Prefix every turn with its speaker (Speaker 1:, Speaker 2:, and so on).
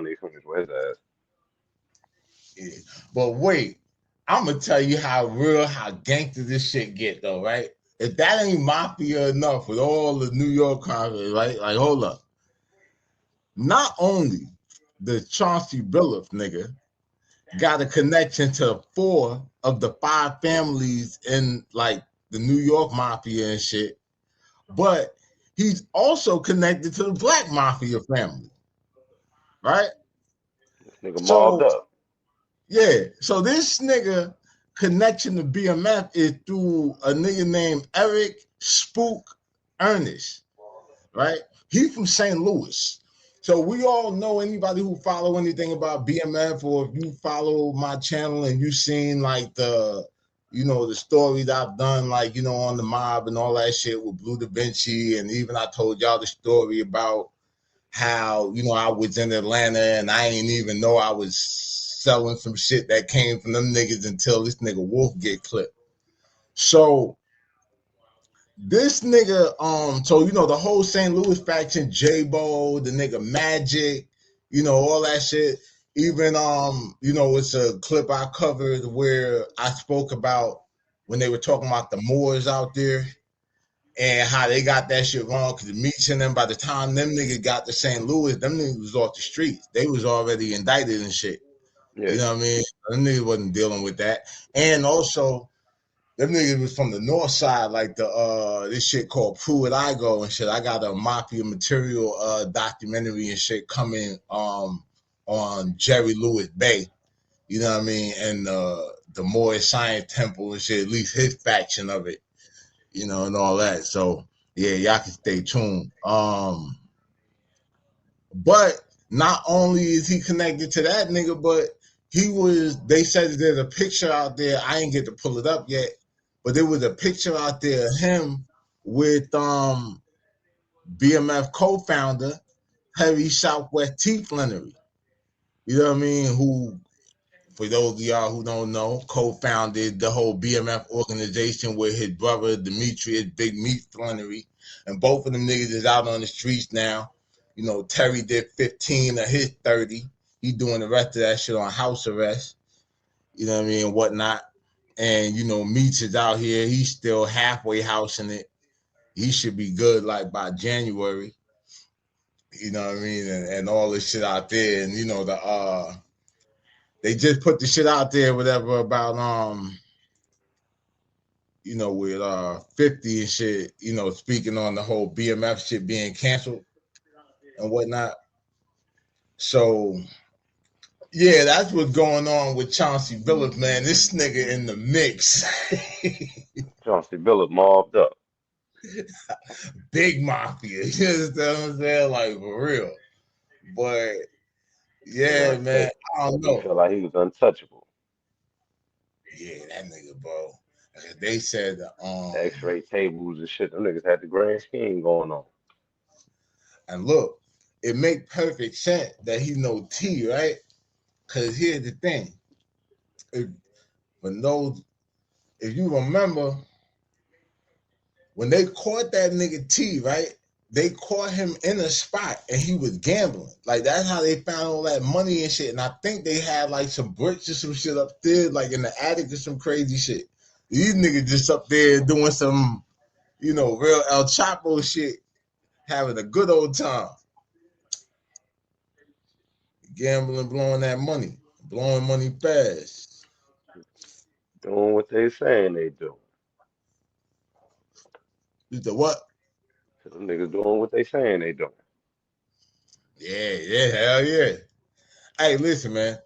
Speaker 1: They finished with his ass.
Speaker 2: Yeah. But wait, I'm gonna tell you how gangster this shit get though, right? If that ain't mafia enough with all the New York crowd, right? Like, hold up. Not only the Chauncey Billups nigga got a connection to 4 of the 5 families in like the New York Mafia and shit, but he's also connected to the Black Mafia family, right?
Speaker 1: This nigga mobbed
Speaker 2: So
Speaker 1: up.
Speaker 2: yeah, so this nigga connection to BMF is through a nigga named Eric Spook Earnest, right? He from St. Louis. So we all know anybody who follow anything about BMF, or if you follow my channel and you seen like the stories I've done, like, on the mob and all that shit with Blue Da Vinci. And even I told y'all the story about how, I was in Atlanta and I ain't even know I was selling some shit that came from them niggas until this nigga Wolf get clipped. So this nigga, the whole St. Louis faction, J-Bo, the nigga Magic, all that shit. Even it's a clip I covered where I spoke about when they were talking about the Moors out there and how they got that shit wrong, because Meech and them, by the time them niggas got to St. Louis, them niggas was off the streets. They was already indicted and shit.
Speaker 1: Yeah.
Speaker 2: You know what I mean? Them niggas wasn't dealing with that. And also, them niggas was from the north side, like this shit called Prove It I Go and shit. I got a Mafia Material documentary and shit coming on Jerry Lewis Bay. You know what I mean? And the Moorish Science Temple and shit, at least his faction of it, and all that. So yeah, y'all can stay tuned. But not only is he connected to that nigga, but they said that there's a picture out there. I ain't get to pull it up yet, but there was a picture out there of him with BMF co-founder Harry Southwest T. Flannery. You know what I mean? Who, for those of y'all who don't know, co-founded the whole BMF organization with his brother Demetrius Big Meat Flannery. And both of them niggas is out on the streets now. Terry did 15 of his 30. He doing the rest of that shit on house arrest. You know what I mean? And whatnot. And, Meats is out here. He's still halfway housing it. He should be good like by January. You know what I mean? And all this shit out there. And, they just put the shit out there, whatever, about with 50 and shit, speaking on the whole BMF shit being canceled and whatnot. So yeah, that's what's going on with Chauncey Billups, man. This nigga in the mix.
Speaker 1: Chauncey Billups mobbed up.
Speaker 2: Big mafia. You understand what I'm saying? Like, for real. But yeah, man, I don't
Speaker 1: He
Speaker 2: know.
Speaker 1: felt like he was untouchable.
Speaker 2: Yeah, that nigga, bro. They said
Speaker 1: X-ray tables and shit. Them niggas had the grand scheme going on.
Speaker 2: and look, it make perfect sense that he know T, right? Cause here's the thing. If you remember when they caught that nigga T, right? They caught him in a spot and he was gambling. Like, that's how they found all that money and shit. And I think they had like some bricks or some shit up there, like in the attic or some crazy shit. These niggas just up there doing some, real El Chapo shit, having a good old time. Gambling, blowing that money, blowing money fast.
Speaker 1: Doing what they saying they do.
Speaker 2: You said what?
Speaker 1: Them niggas doing what they saying they do.
Speaker 2: Yeah, hell yeah. Hey, listen, man.